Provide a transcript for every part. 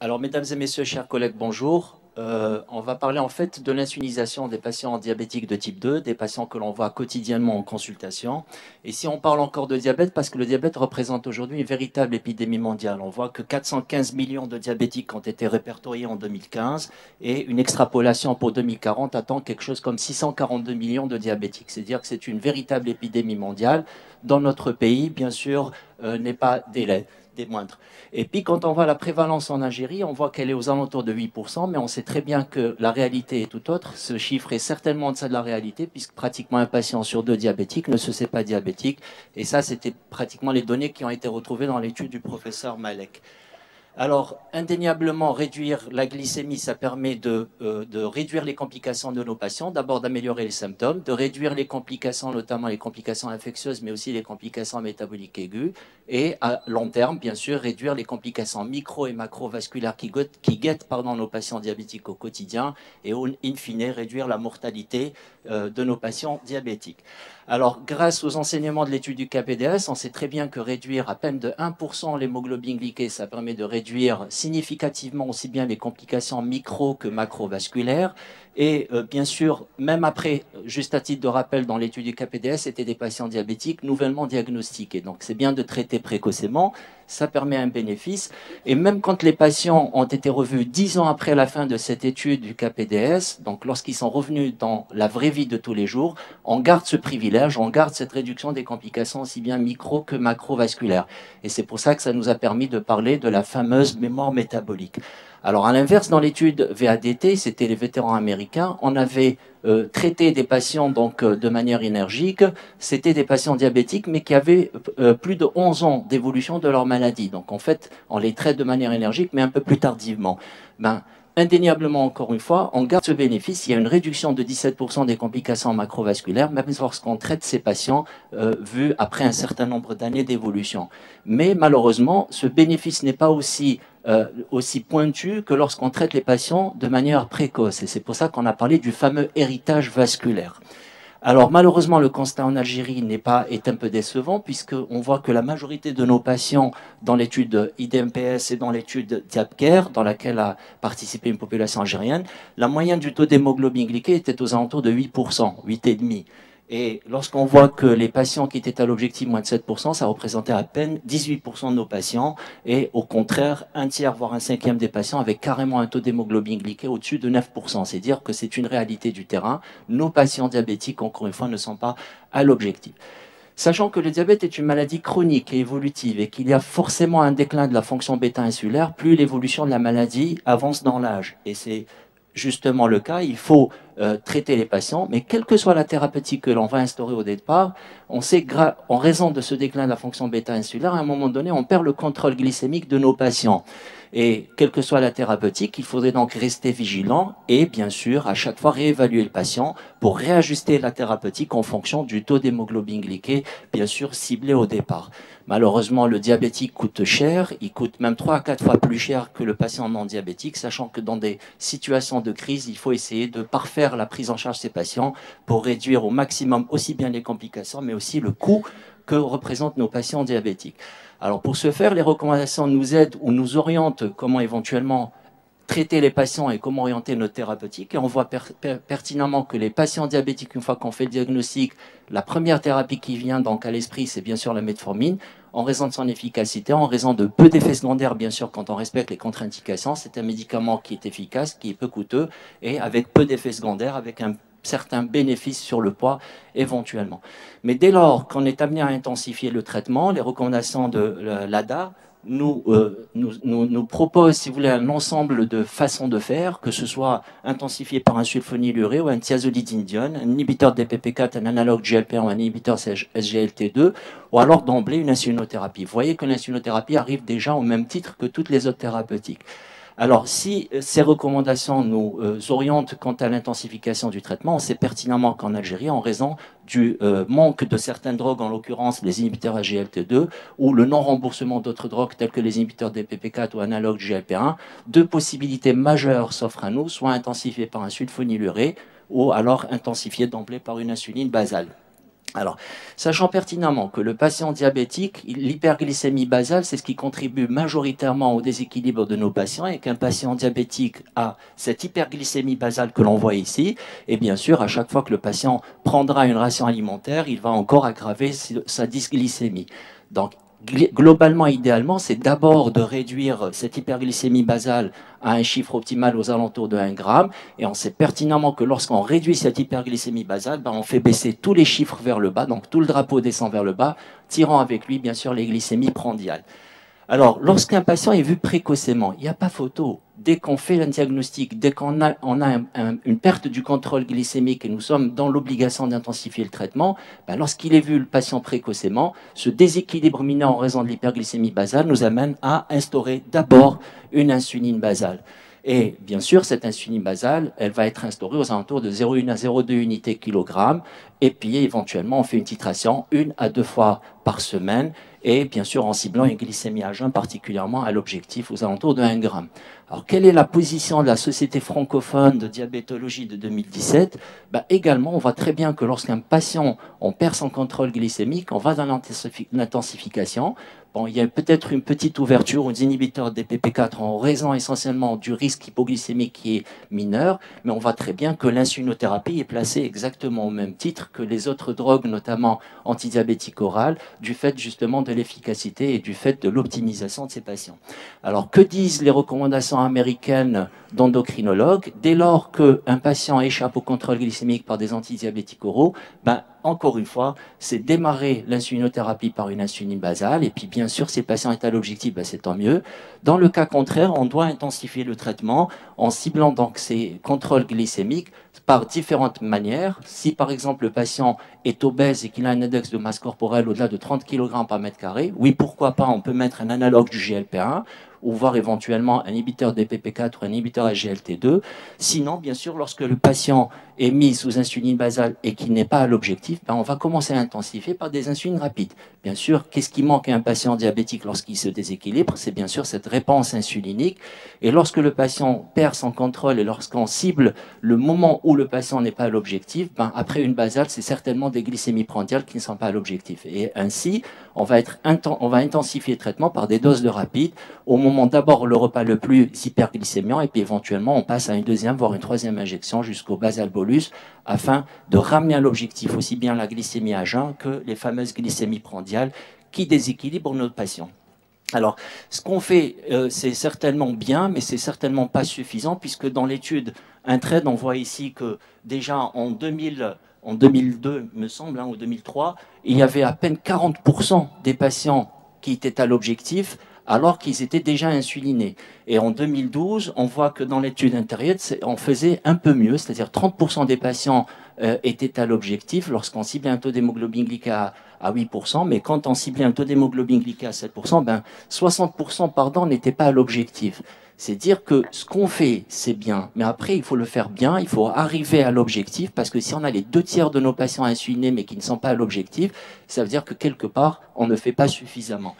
Alors, mesdames et messieurs, chers collègues, bonjour. On va parler en fait de l'insulinisation des patients diabétiques de type 2, des patients que l'on voit quotidiennement en consultation. Et si on parle encore de diabète, parce que le diabète représente aujourd'hui une véritable épidémie mondiale. On voit que 415 millions de diabétiques ont été répertoriés en 2015 et une extrapolation pour 2040 attend quelque chose comme 642 millions de diabétiques. C'est-à-dire que c'est une véritable épidémie mondiale. Dans notre pays, bien sûr, n'est pas des moindres. Et puis, quand on voit la prévalence en Algérie, on voit qu'elle est aux alentours de 8%, mais on sait très bien que la réalité est tout autre. Ce chiffre est certainement en deçà de la réalité, puisque pratiquement un patient sur deux diabétique ne se sait pas diabétique. Et ça, c'était pratiquement les données qui ont été retrouvées dans l'étude du professeur Malek. Alors, indéniablement, réduire la glycémie, ça permet de réduire les complications de nos patients, d'abord d'améliorer les symptômes, de réduire les complications, notamment les complications infectieuses, mais aussi les complications métaboliques aiguës, et à long terme, bien sûr, réduire les complications micro- et macrovasculaires qui guettent nos patients diabétiques au quotidien, et in fine, réduire la mortalité de nos patients diabétiques. Alors, grâce aux enseignements de l'étude du KPDS, on sait très bien que réduire à peine de 1% l'hémoglobine glyquée, ça permet de réduire significativement aussi bien les complications micro que macrovasculaires. Et bien sûr, même après, juste à titre de rappel, dans l'étude du KPDS, c'était des patients diabétiques nouvellement diagnostiqués. Donc, c'est bien de traiter précocement, ça permet un bénéfice. Et même quand les patients ont été revus 10 ans après la fin de cette étude du KPDS, donc lorsqu'ils sont revenus dans la vraie vie de tous les jours, on garde ce privilège, on garde cette réduction des complications aussi bien micro que macrovasculaires. Et c'est pour ça que ça nous a permis de parler de la fameuse mémoire métabolique. Alors, à l'inverse, dans l'étude VADT, c'était les vétérans américains, on avait traité des patients de manière énergique. C'était des patients diabétiques, mais qui avaient plus de 11 ans d'évolution de leur maladie. Donc, en fait, on les traite de manière énergique, mais un peu plus tardivement. Ben, indéniablement, encore une fois, on garde ce bénéfice. Il y a une réduction de 17% des complications macrovasculaires, même lorsqu'on traite ces patients vus après un certain nombre d'années d'évolution. Mais malheureusement, ce bénéfice n'est pas aussi pointu que lorsqu'on traite les patients de manière précoce. Et c'est pour ça qu'on a parlé du fameux héritage vasculaire. Alors malheureusement, le constat en Algérie est un peu décevant puisqu'on voit que la majorité de nos patients dans l'étude IDMPS et dans l'étude DiabCare, dans laquelle a participé une population algérienne, la moyenne du taux d'hémoglobine glyquée était aux alentours de 8%, 8,5%. Et lorsqu'on voit que les patients qui étaient à l'objectif moins de 7%, ça représentait à peine 18% de nos patients, et au contraire, un tiers, voire un cinquième des patients avaient carrément un taux d'hémoglobine glyquée au-dessus de 9%. C'est dire que c'est une réalité du terrain. Nos patients diabétiques, encore une fois, ne sont pas à l'objectif. Sachant que le diabète est une maladie chronique et évolutive et qu'il y a forcément un déclin de la fonction bêta-insulaire, plus l'évolution de la maladie avance dans l'âge. Et c'est justement le cas, il faut traiter les patients, mais quelle que soit la thérapeutique que l'on va instaurer au départ, on sait en raison de ce déclin de la fonction bêta-insulaire, à un moment donné, on perd le contrôle glycémique de nos patients. Et quelle que soit la thérapeutique, il faudrait donc rester vigilant et bien sûr à chaque fois réévaluer le patient pour réajuster la thérapeutique en fonction du taux d'hémoglobine glyquée, bien sûr ciblé au départ. Malheureusement, le diabétique coûte cher, il coûte même 3 à 4 fois plus cher que le patient non diabétique, sachant que dans des situations de crise, il faut essayer de parfaire la prise en charge de ces patients pour réduire au maximum aussi bien les complications, mais aussi le coût que représentent nos patients diabétiques. Alors pour ce faire, les recommandations nous aident ou nous orientent comment éventuellement traiter les patients et comment orienter notre thérapeutique. Et on voit pertinemment que les patients diabétiques, une fois qu'on fait le diagnostic, la première thérapie qui vient donc à l'esprit, c'est bien sûr la metformine, en raison de son efficacité, en raison de peu d'effets secondaires, bien sûr, quand on respecte les contre-indications. C'est un médicament qui est efficace, qui est peu coûteux et avec peu d'effets secondaires, avec un certain bénéfice sur le poids éventuellement. Mais dès lors qu'on est amené à intensifier le traitement, les recommandations de l'ADA nous propose, si vous voulez, un ensemble de façons de faire, que ce soit intensifié par un sulfonylurée ou un thiazolidinedione, un inhibiteur de DPP4, un analogue GLP1 ou un inhibiteur SGLT2, ou alors d'emblée une insulinothérapie. Vous voyez que l'insulinothérapie arrive déjà au même titre que toutes les autres thérapeutiques. Alors, si ces recommandations nous orientent quant à l'intensification du traitement, on sait pertinemment qu'en Algérie, en raison du manque de certaines drogues, en l'occurrence les inhibiteurs AGLT2, ou le non-remboursement d'autres drogues telles que les inhibiteurs DPP4 ou analogues GLP1, deux possibilités majeures s'offrent à nous, soit intensifiées par un sulfonylurée, ou alors intensifiées d'emblée par une insuline basale. Alors, sachant pertinemment que le patient diabétique, l'hyperglycémie basale, c'est ce qui contribue majoritairement au déséquilibre de nos patients, et qu'un patient diabétique a cette hyperglycémie basale que l'on voit ici, et bien sûr, à chaque fois que le patient prendra une ration alimentaire, il va encore aggraver sa dysglycémie. Donc, globalement, idéalement, c'est d'abord de réduire cette hyperglycémie basale à un chiffre optimal aux alentours de 1 gramme. Et on sait pertinemment que lorsqu'on réduit cette hyperglycémie basale, ben on fait baisser tous les chiffres vers le bas, donc tout le drapeau descend vers le bas, tirant avec lui, bien sûr, les glycémies prandiales. Alors, lorsqu'un patient est vu précocement, il n'y a pas photo. Dès qu'on fait un diagnostic, dès qu'on a, une perte du contrôle glycémique et nous sommes dans l'obligation d'intensifier le traitement, ben lorsqu'il est vu le patient précocement, ce déséquilibre mineur en raison de l'hyperglycémie basale nous amène à instaurer d'abord une insuline basale. Et bien sûr, cette insuline basale, elle va être instaurée aux alentours de 0,1 à 0,2 unités kg. Et puis, éventuellement, on fait une titration 1 à 2 fois par semaine. Et bien sûr, en ciblant une glycémie à jeun, particulièrement à l'objectif aux alentours de 1 gramme. Alors, quelle est la position de la Société francophone de diabétologie de 2017 ? Ben, également, on voit très bien que lorsqu'un patient, on perd son contrôle glycémique, on va dans l'intensification. Bon, il y a peut-être une petite ouverture aux inhibiteurs des PP4 en raison essentiellement du risque hypoglycémique qui est mineur, mais on voit très bien que l'insulinothérapie est placée exactement au même titre que les autres drogues, notamment antidiabétiques orales, du fait justement de l'efficacité et du fait de l'optimisation de ces patients. Alors, que disent les recommandations américaines d'endocrinologues? Dès lors qu'un patient échappe au contrôle glycémique par des antidiabétiques oraux, ben, encore une fois, c'est démarrer l'insulinothérapie par une insuline basale. Et puis, bien sûr, si le patient est à l'objectif, ben, c'est tant mieux. Dans le cas contraire, on doit intensifier le traitement en ciblant donc ces contrôles glycémiques par différentes manières. Si, par exemple, le patient est obèse et qu'il a un index de masse corporelle au-delà de 30 kg par mètre carré, oui, pourquoi pas, on peut mettre un analogue du GLP-1 ou voir éventuellement un inhibiteur des PP4 ou un inhibiteur SGLT2. Sinon, bien sûr, lorsque le patient est mis sous insuline basale et qu'il n'est pas à l'objectif, ben on va commencer à intensifier par des insulines rapides. Bien sûr, qu'est-ce qui manque à un patient diabétique lorsqu'il se déséquilibre? C'est bien sûr cette réponse insulinique. Et lorsque le patient perd son contrôle et lorsqu'on cible le moment où le patient n'est pas à l'objectif, ben après une basale, c'est certainement des glycémies prandiales qui ne sont pas à l'objectif. Et ainsi, on va intensifier le traitement par des doses de rapide au moment d'abord le repas le plus hyperglycémiant et puis éventuellement on passe à une deuxième voire une troisième injection jusqu'au basal bolus afin de ramener à l'objectif aussi bien la glycémie à jeun que les fameuses glycémies prandiales qui déséquilibrent nos patients. Alors, ce qu'on fait, c'est certainement bien, mais c'est certainement pas suffisant, puisque dans l'étude Intrade, on voit ici que déjà en 2002, me semble, ou 2003, il y avait à peine 40% des patients qui étaient à l'objectif, alors qu'ils étaient déjà insulinés. Et en 2012, on voit que dans l'étude Intrade, on faisait un peu mieux, c'est-à-dire 30% des patients étaient à l'objectif lorsqu'on ciblait un taux d'hémoglobine glycée à 8%, mais quand on ciblait un taux d'hémoglobine glycée à 7%, ben 60% n'étaient pas à l'objectif. C'est dire que ce qu'on fait, c'est bien, mais après, il faut le faire bien, il faut arriver à l'objectif, parce que si on a les 2 tiers de nos patients insulinés, mais qui ne sont pas à l'objectif, ça veut dire que quelque part, on ne fait pas suffisamment.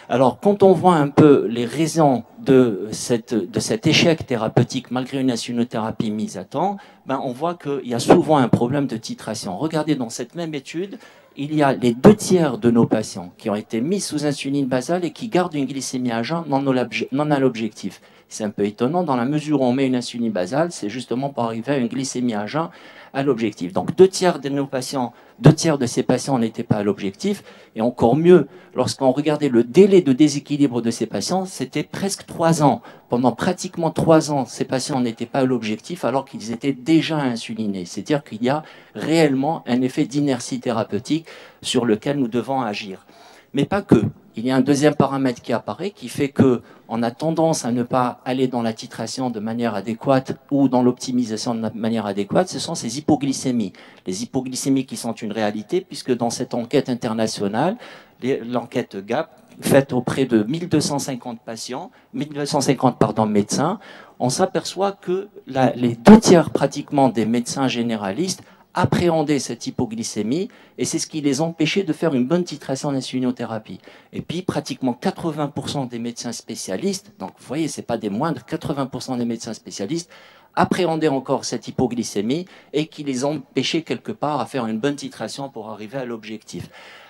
Alors, quand on voit un peu les raisons de cet échec thérapeutique malgré une insulinothérapie mise à temps, ben on voit qu'il y a souvent un problème de titration. Regardez, dans cette même étude, il y a les 2 tiers de nos patients qui ont été mis sous insuline basale et qui gardent une glycémie à jeun non à l'objectif. C'est un peu étonnant dans la mesure où on met une insuline basale, c'est justement pour arriver à une glycémie à jeun à l'objectif. Donc 2 tiers de nos patients, 2 tiers de ces patients n'étaient pas à l'objectif, et encore mieux, lorsqu'on regardait le délai de déséquilibre de ces patients, c'était presque 3 ans. Pendant pratiquement 3 ans, ces patients n'étaient pas à l'objectif alors qu'ils étaient déjà insulinés. C'est-à-dire qu'il y a réellement un effet d'inertie thérapeutique sur lequel nous devons agir. Mais pas que. Il y a un deuxième paramètre qui apparaît qui fait qu'on a tendance à ne pas aller dans la titration de manière adéquate ou dans l'optimisation de manière adéquate, ce sont ces hypoglycémies. Les hypoglycémies qui sont une réalité puisque dans cette enquête internationale, l'enquête GAP, faite auprès de 1250 patients, 1250 médecins, on s'aperçoit que les 2 tiers pratiquement des médecins généralistes appréhender cette hypoglycémie et c'est ce qui les empêchait de faire une bonne titration d'insulinothérapie. Et puis pratiquement 80% des médecins spécialistes, donc vous voyez, c'est pas des moindres, 80% des médecins spécialistes appréhendaient encore cette hypoglycémie et qui les empêchaient quelque part à faire une bonne titration pour arriver à l'objectif.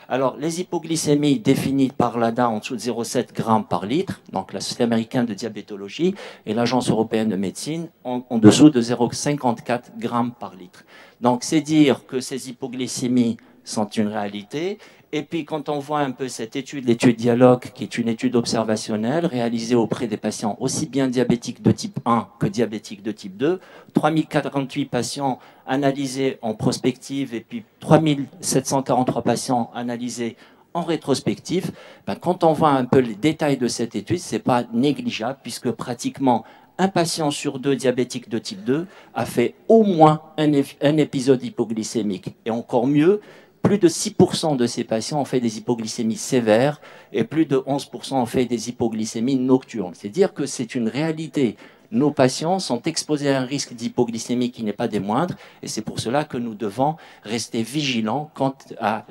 Alors, les hypoglycémies définies par l'ADA en dessous de 0,7 grammes par litre, donc la Société américaine de diabétologie et l'Agence européenne de médecine, en dessous de 0,54 grammes par litre. Donc, c'est dire que ces hypoglycémies sont une réalité. Et puis, quand on voit un peu cette étude, l'étude Dialogue, qui est une étude observationnelle réalisée auprès des patients aussi bien diabétiques de type 1 que diabétiques de type 2, 3048 patients analysés en prospective et puis 3743 patients analysés en rétrospective, ben, quand on voit un peu les détails de cette étude, c'est pas négligeable puisque pratiquement un patient sur deux diabétique de type 2 a fait au moins un épisode hypoglycémique. Et encore mieux, plus de 6% de ces patients ont fait des hypoglycémies sévères et plus de 11% ont fait des hypoglycémies nocturnes. C'est-à-dire que c'est une réalité. Nos patients sont exposés à un risque d'hypoglycémie qui n'est pas des moindres et c'est pour cela que nous devons rester vigilants quant à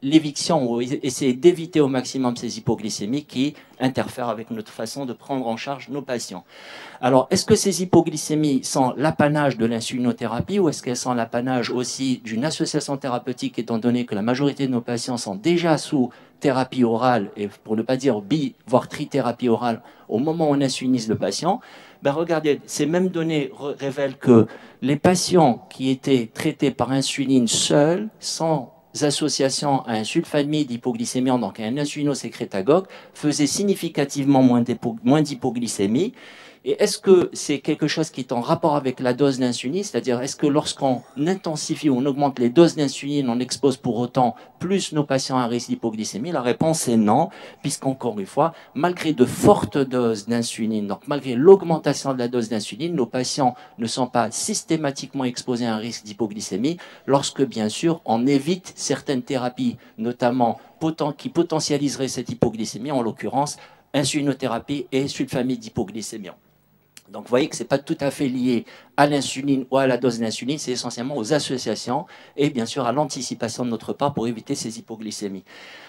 l'éviction ou essayer d'éviter au maximum ces hypoglycémies qui interfèrent avec notre façon de prendre en charge nos patients. Alors, est-ce que ces hypoglycémies sont l'apanage de l'insulinothérapie ou est-ce qu'elles sont l'apanage aussi d'une association thérapeutique étant donné que la majorité de nos patients sont déjà sous thérapie orale et pour ne pas dire voire trithérapie orale au moment où on insulinise le patient? Ben regardez, ces mêmes données révèlent que les patients qui étaient traités par insuline seuls, sans association à un sulfamide hypoglycémiant, donc à un insulinosécrétagogue, faisaient significativement moins d'hypoglycémie. Et est-ce que c'est quelque chose qui est en rapport avec la dose d'insuline? C'est-à-dire, est-ce que lorsqu'on intensifie ou on augmente les doses d'insuline, on expose pour autant plus nos patients à un risque d'hypoglycémie? La réponse est non, puisqu'encore une fois, malgré de fortes doses d'insuline, donc malgré l'augmentation de la dose d'insuline, nos patients ne sont pas systématiquement exposés à un risque d'hypoglycémie lorsque, bien sûr, on évite certaines thérapies, notamment qui potentialiseraient cette hypoglycémie, en l'occurrence, insulinothérapie et sulfamide hypoglycémiant. Donc, vous voyez que ce n'est pas tout à fait lié à l'insuline ou à la dose d'insuline, c'est essentiellement aux associations et bien sûr à l'anticipation de notre part pour éviter ces hypoglycémies.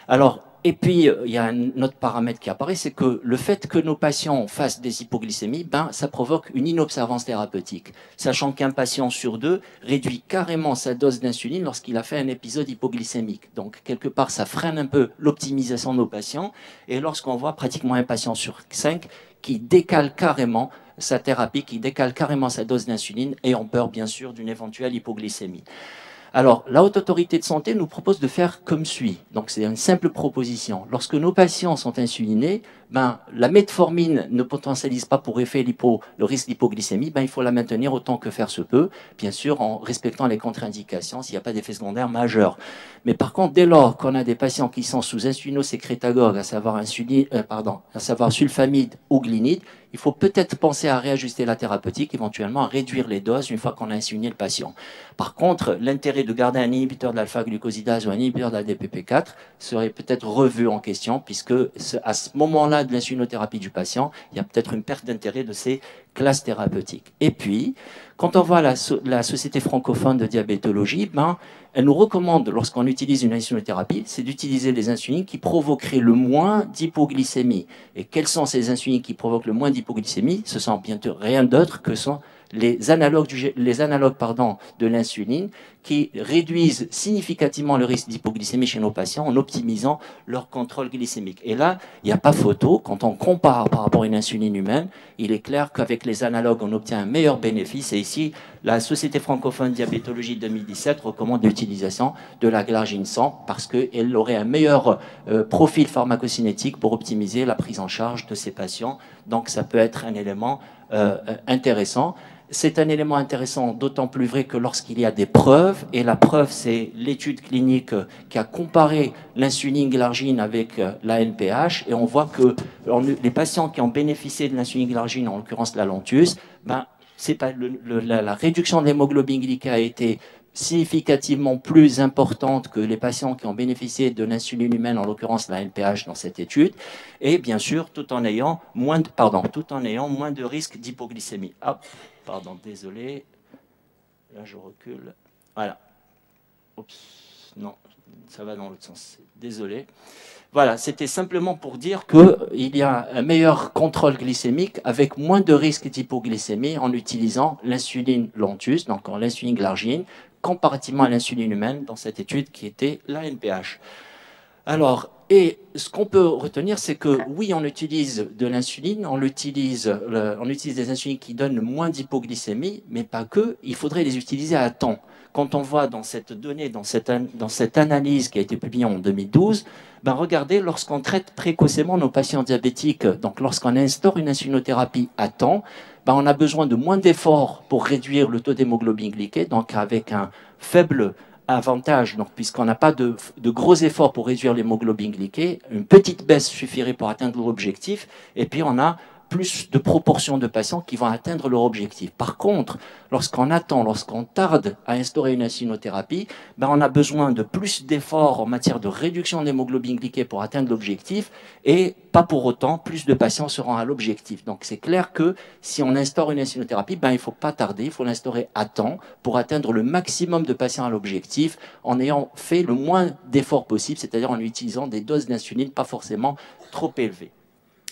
Alors, et puis, il y a un autre paramètre qui apparaît, c'est que le fait que nos patients fassent des hypoglycémies, ben, ça provoque une inobservance thérapeutique, sachant qu'un patient sur deux réduit carrément sa dose d'insuline lorsqu'il a fait un épisode hypoglycémique. Donc, quelque part, ça freine un peu l'optimisation de nos patients, et lorsqu'on voit pratiquement un patient sur 5 qui décale carrément sa thérapie, qui décale carrément sa dose d'insuline, et on peur bien sûr d'une éventuelle hypoglycémie. Alors, la Haute Autorité de Santé nous propose de faire comme suit. Donc, c'est une simple proposition. Lorsque nos patients sont insulinés, ben, la metformine ne potentialise pas pour effet le risque d'hypoglycémie, ben, il faut la maintenir autant que faire se peut, bien sûr en respectant les contre-indications s'il n'y a pas d'effet secondaire majeur. Mais par contre, dès lors qu'on a des patients qui sont sous insulinosécrétagogue, à savoir sulfamide ou glinide, il faut peut-être penser à réajuster la thérapeutique, éventuellement à réduire les doses une fois qu'on a insuliné le patient. Par contre, l'intérêt de garder un inhibiteur de l'alpha-glucosidase ou un inhibiteur de la DPP4 serait peut-être revu en question, puisque à ce moment-là de l'insulinothérapie du patient, il y a peut-être une perte d'intérêt de ces classes thérapeutiques. Et puis, quand on voit la Société francophone de diabétologie, ben, elle nous recommande, lorsqu'on utilise une insulinothérapie, c'est d'utiliser les insulines qui provoqueraient le moins d'hypoglycémie. Et quelles sont ces insulines qui provoquent le moins d'hypoglycémie? Ce sont bientôt rien d'autre que sont les analogues de l'insuline qui réduisent significativement le risque d'hypoglycémie chez nos patients en optimisant leur contrôle glycémique. Et là, il n'y a pas photo. Quand on compare par rapport à une insuline humaine, il est clair qu'avec les analogues, on obtient un meilleur bénéfice. Et ici, la Société francophone de diabétologie 2017 recommande l'utilisation de la glargine 100 parce qu'elle aurait un meilleur profil pharmacocinétique pour optimiser la prise en charge de ces patients. Donc, ça peut être un élément intéressant. C'est un élément intéressant, d'autant plus vrai que lorsqu'il y a des preuves, et la preuve, c'est l'étude clinique qui a comparé l'insuline glargine avec la NPH, et on voit que les patients qui ont bénéficié de l'insuline glargine, en l'occurrence la Lantus, ben, la réduction de l'hémoglobine glycée a été significativement plus importante que les patients qui ont bénéficié de l'insuline humaine, en l'occurrence la NPH dans cette étude, et bien sûr tout en ayant moins de risque d'hypoglycémie. Hop, pardon, désolé. Là, je recule. Voilà. Oups. Non, ça va dans l'autre sens. Désolé. Voilà, c'était simplement pour dire qu'il y a un meilleur contrôle glycémique avec moins de risque d'hypoglycémie en utilisant l'insuline lentus, donc en l'insuline glargine, comparativement à l'insuline humaine dans cette étude qui était la NPH. Alors, et ce qu'on peut retenir, c'est que oui, on utilise de l'insuline, on utilise des insulines qui donnent moins d'hypoglycémie, mais pas que, il faudrait les utiliser à temps. Quand on voit dans cette donnée, dans cette analyse qui a été publiée en 2012, ben regardez, lorsqu'on traite précocement nos patients diabétiques, donc lorsqu'on instaure une insulinothérapie à temps, ben on a besoin de moins d'efforts pour réduire le taux d'hémoglobine glyquée, donc avec un faible avantage, donc puisqu'on n'a pas de gros efforts pour réduire l'hémoglobine glyquée, une petite baisse suffirait pour atteindre l'objectif, et puis on a plus de proportion de patients qui vont atteindre leur objectif. Par contre, lorsqu'on attend, lorsqu'on tarde à instaurer une insulinothérapie, ben on a besoin de plus d'efforts en matière de réduction de l'hémoglobine glyquée pour atteindre l'objectif, et pas pour autant, plus de patients seront à l'objectif. Donc c'est clair que si on instaure une insulinothérapie, ben il ne faut pas tarder, il faut l'instaurer à temps pour atteindre le maximum de patients à l'objectif en ayant fait le moins d'efforts possible, c'est-à-dire en utilisant des doses d'insuline pas forcément trop élevées.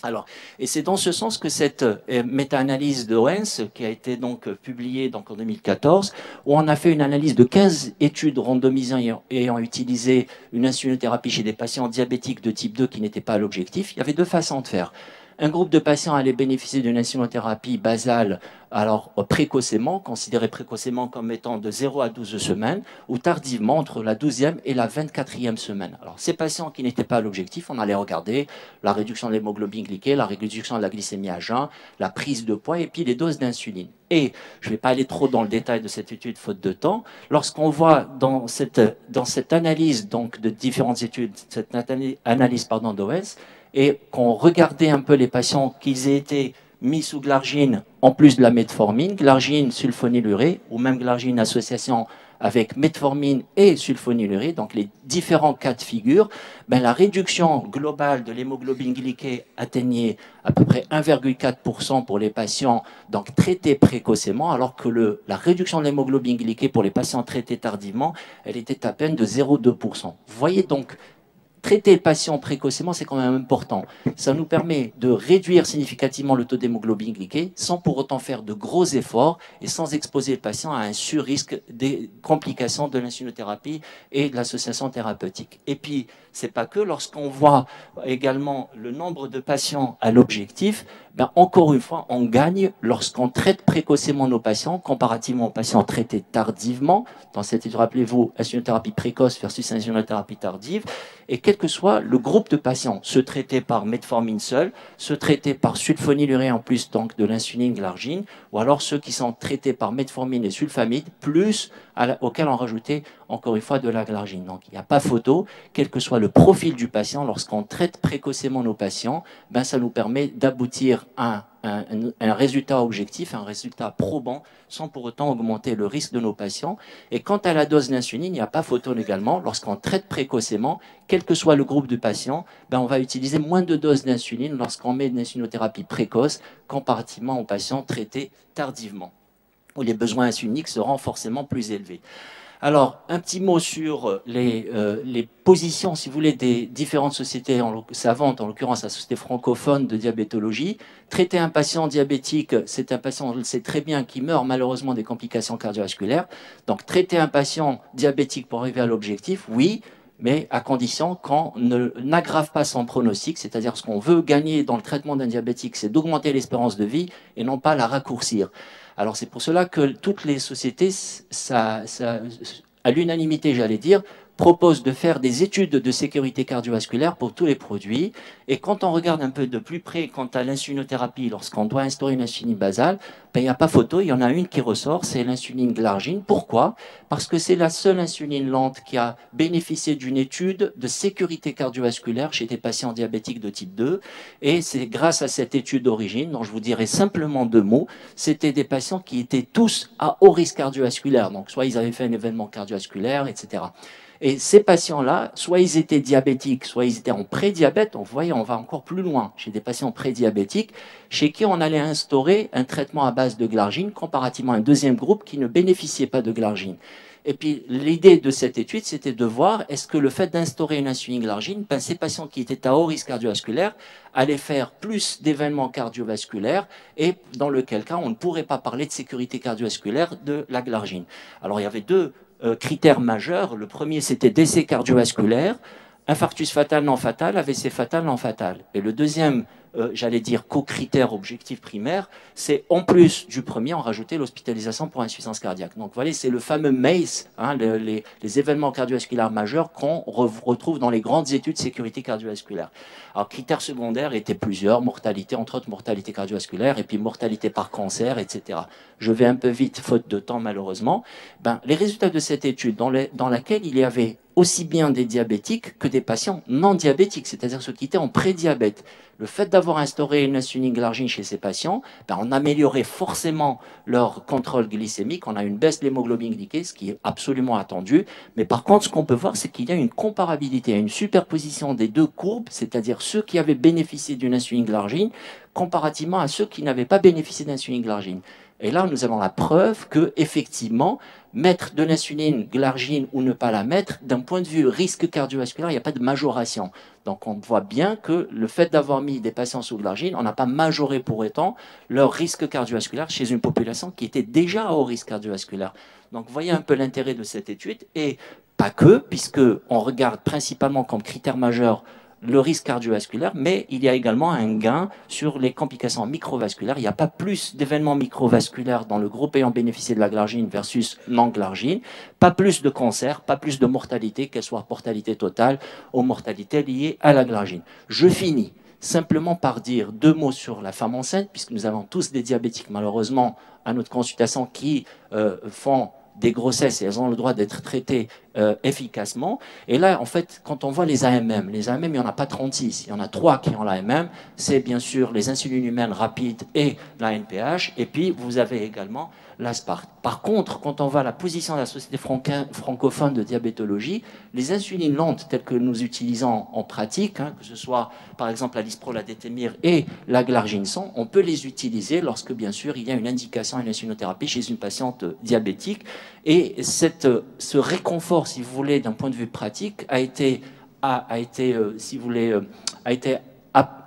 Alors, et c'est dans ce sens que cette méta-analyse de Owens, qui a été donc publiée donc en 2014, où on a fait une analyse de 15 études randomisées ayant utilisé une insulinothérapie chez des patients diabétiques de type 2 qui n'étaient pas à l'objectif, il y avait deux façons de faire. Un groupe de patients allait bénéficier d'une insulinothérapie basale, alors précocement, considérée précocement comme étant de 0 à 12 semaines, ou tardivement entre la 12e et la 24e semaine. Alors ces patients qui n'étaient pas à l'objectif, on allait regarder la réduction de l'hémoglobine glyquée, la réduction de la glycémie à jeun, la prise de poids et puis les doses d'insuline. Et je ne vais pas aller trop dans le détail de cette étude faute de temps. Lorsqu'on voit dans cette analyse donc de différentes études, cette analyse d'Owens, et qu'on regardait un peu les patients qu'ils aient été mis sous glargine en plus de la metformine, glargine sulfonylurée ou même glargine association avec metformine et sulfonylurée, donc les différents cas de figure, ben la réduction globale de l'hémoglobine glyquée atteignait à peu près 1,4% pour les patients donc traités précocement, alors que la réduction de l'hémoglobine glyquée pour les patients traités tardivement, elle était à peine de 0,2%. Vous voyez donc, traiter le patient précocement, c'est quand même important. Ça nous permet de réduire significativement le taux d'hémoglobine glyquée sans pour autant faire de gros efforts et sans exposer le patient à un surrisque des complications de l'insulinothérapie et de l'association thérapeutique. Et puis, c'est pas que lorsqu'on voit également le nombre de patients à l'objectif, ben encore une fois, on gagne lorsqu'on traite précocement nos patients, comparativement aux patients traités tardivement. Dans cette étude, rappelez-vous, insulinothérapie précoce versus insulinothérapie tardive. Et quel que soit le groupe de patients, ceux traités par metformine seul, ceux traités par sulfonylurée en plus donc de l'insuline glargine, ou alors ceux qui sont traités par metformine et sulfamide, plus auquel on rajoutait encore une fois de la glargine. Donc il n'y a pas photo, quel que soit le profil du patient, lorsqu'on traite précocement nos patients, ben, ça nous permet d'aboutir à un résultat objectif, un résultat probant, sans pour autant augmenter le risque de nos patients. Et quant à la dose d'insuline, il n'y a pas photo également. Lorsqu'on traite précocement, quel que soit le groupe de patients, ben on va utiliser moins de doses d'insuline lorsqu'on met une insulinothérapie précoce comparativement aux patients traités tardivement, où les besoins insuliniques seront forcément plus élevés. Alors, un petit mot sur les positions, si vous voulez, des différentes sociétés savantes, en l'occurrence la Société francophone de diabétologie. Traiter un patient diabétique, c'est un patient, on le sait très bien, qui meurt malheureusement des complications cardiovasculaires. Donc, traiter un patient diabétique pour arriver à l'objectif, oui, mais à condition qu'on n'aggrave pas son pronostic, c'est-à-dire ce qu'on veut gagner dans le traitement d'un diabétique, c'est d'augmenter l'espérance de vie et non pas la raccourcir. Alors c'est pour cela que toutes les sociétés, à l'unanimité j'allais dire, proposent de faire des études de sécurité cardiovasculaire pour tous les produits. Et quand on regarde un peu de plus près quant à l'insulinothérapie, lorsqu'on doit instaurer une insuline basale, ben, il n'y a pas photo, il y en a une qui ressort, c'est l'insuline glargine. Pourquoi? Parce que c'est la seule insuline lente qui a bénéficié d'une étude de sécurité cardiovasculaire chez des patients diabétiques de type 2. Et c'est grâce à cette étude d'origine, dont je vous dirai simplement deux mots, c'était des patients qui étaient tous à haut risque cardiovasculaire. Donc soit ils avaient fait un événement cardiovasculaire, etc. Et ces patients-là, soit ils étaient diabétiques, soit ils étaient en prédiabète. Donc, vous voyez, on va encore plus loin chez des patients prédiabétiques, chez qui on allait instaurer un traitement à base de glargine, comparativement à un deuxième groupe qui ne bénéficiait pas de glargine. Et puis l'idée de cette étude, c'était de voir est-ce que le fait d'instaurer une insuline glargine, ben, ces patients qui étaient à haut risque cardiovasculaire allaient faire plus d'événements cardiovasculaires et dans lequel cas on ne pourrait pas parler de sécurité cardiovasculaire de la glargine. Alors il y avait deux critères majeurs. Le premier, c'était décès cardiovasculaire, infarctus fatal, non fatal, AVC fatal, non fatal. Et le deuxième, j'allais dire, co-critère objectif primaire, c'est en plus du premier, on rajoutait l'hospitalisation pour insuffisance cardiaque. Donc voilà, c'est le fameux MACE, hein, les événements cardiovasculaires majeurs qu'on retrouve dans les grandes études de sécurité cardiovasculaire. Alors, critères secondaires étaient plusieurs, mortalité, entre autres mortalité cardiovasculaire, et puis mortalité par cancer, etc. Je vais un peu vite, faute de temps malheureusement. Ben, les résultats de cette étude, dans laquelle il y avait aussi bien des diabétiques que des patients non diabétiques, c'est-à-dire ceux qui étaient en prédiabète. Le fait d'avoir instauré une insuline glargine chez ces patients, ben on améliorait forcément leur contrôle glycémique, on a une baisse de l'hémoglobine glyquée, ce qui est absolument attendu. Mais par contre, ce qu'on peut voir, c'est qu'il y a une comparabilité, une superposition des deux courbes, c'est-à-dire ceux qui avaient bénéficié d'une insuline glargine, comparativement à ceux qui n'avaient pas bénéficié d'insuline glargine. Et là, nous avons la preuve que, effectivement, mettre de l'insuline glargine ou ne pas la mettre, d'un point de vue risque cardiovasculaire, il n'y a pas de majoration. Donc on voit bien que le fait d'avoir mis des patients sous glargine, on n'a pas majoré pour autant leur risque cardiovasculaire chez une population qui était déjà à haut risque cardiovasculaire. Donc vous voyez un peu l'intérêt de cette étude, et pas que, puisqu'on regarde principalement comme critère majeur le risque cardiovasculaire, mais il y a également un gain sur les complications microvasculaires. Il n'y a pas plus d'événements microvasculaires dans le groupe ayant bénéficié de la glargine versus non-glargine, pas plus de cancer, pas plus de mortalité, qu'elle soit mortalité totale ou mortalité liée à la glargine. Je finis simplement par dire deux mots sur la femme enceinte, puisque nous avons tous des diabétiques, malheureusement, à notre consultation qui font des grossesses et elles ont le droit d'être traitées efficacement. Et là, en fait, quand on voit les AMM, il n'y en a pas 36, il y en a 3 qui ont l'AMM. C'est bien sûr les insulines humaines rapides et la NPH. Et puis, vous avez également l'Aspart. Par contre, quand on voit la position de la Société francophone de diabétologie, les insulines lentes telles que nous utilisons en pratique, hein, que ce soit par exemple la Lispro, la Détémir et la Glargine 100, on peut les utiliser lorsque bien sûr il y a une indication à une insulinothérapie chez une patiente diabétique. Et ce réconfort, si vous voulez, d'un point de vue pratique, a été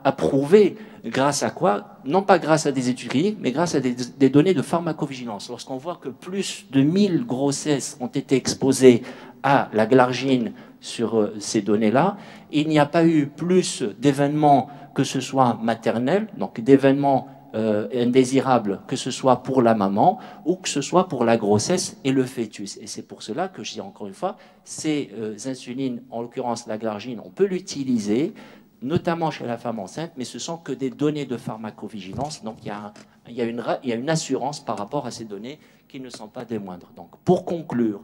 approuvé grâce à quoi? Non pas grâce à des études cliniques, mais grâce à des données de pharmacovigilance. Lorsqu'on voit que plus de 1000 grossesses ont été exposées à la glargine sur ces données-là, il n'y a pas eu plus d'événements, que ce soit maternels, donc d'événements indésirables, que ce soit pour la maman ou que ce soit pour la grossesse et le fœtus. Et c'est pour cela que je dis encore une fois, ces insulines, en l'occurrence la glargine, on peut l'utiliser notamment chez la femme enceinte, mais ce sont que des données de pharmacovigilance. Donc il y a une assurance par rapport à ces données qui ne sont pas des moindres. Donc pour conclure,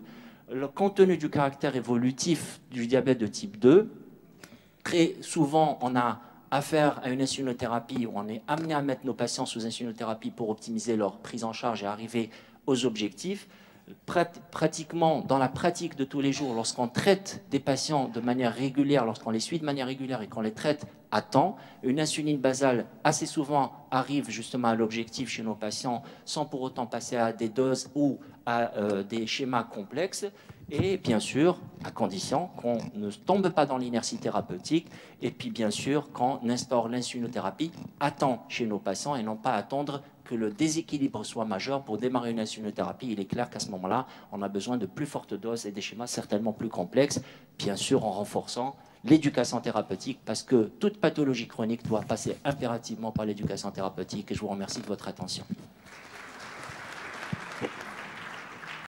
le compte tenu du caractère évolutif du diabète de type 2, très souvent on a affaire à une insulinothérapie où on est amené à mettre nos patients sous insulinothérapie pour optimiser leur prise en charge et arriver aux objectifs. Pratiquement, dans la pratique de tous les jours, lorsqu'on traite des patients de manière régulière, lorsqu'on les suit de manière régulière et qu'on les traite à temps, une insuline basale assez souvent arrive justement à l'objectif chez nos patients sans pour autant passer à des doses ou à des schémas complexes. Et bien sûr, à condition qu'on ne tombe pas dans l'inertie thérapeutique et puis bien sûr qu'on instaure l'insulinothérapie à temps chez nos patients et non pas attendre que le déséquilibre soit majeur pour démarrer une insulinothérapie. Il est clair qu'à ce moment-là, on a besoin de plus fortes doses et des schémas certainement plus complexes, bien sûr en renforçant l'éducation thérapeutique, parce que toute pathologie chronique doit passer impérativement par l'éducation thérapeutique. Et je vous remercie de votre attention.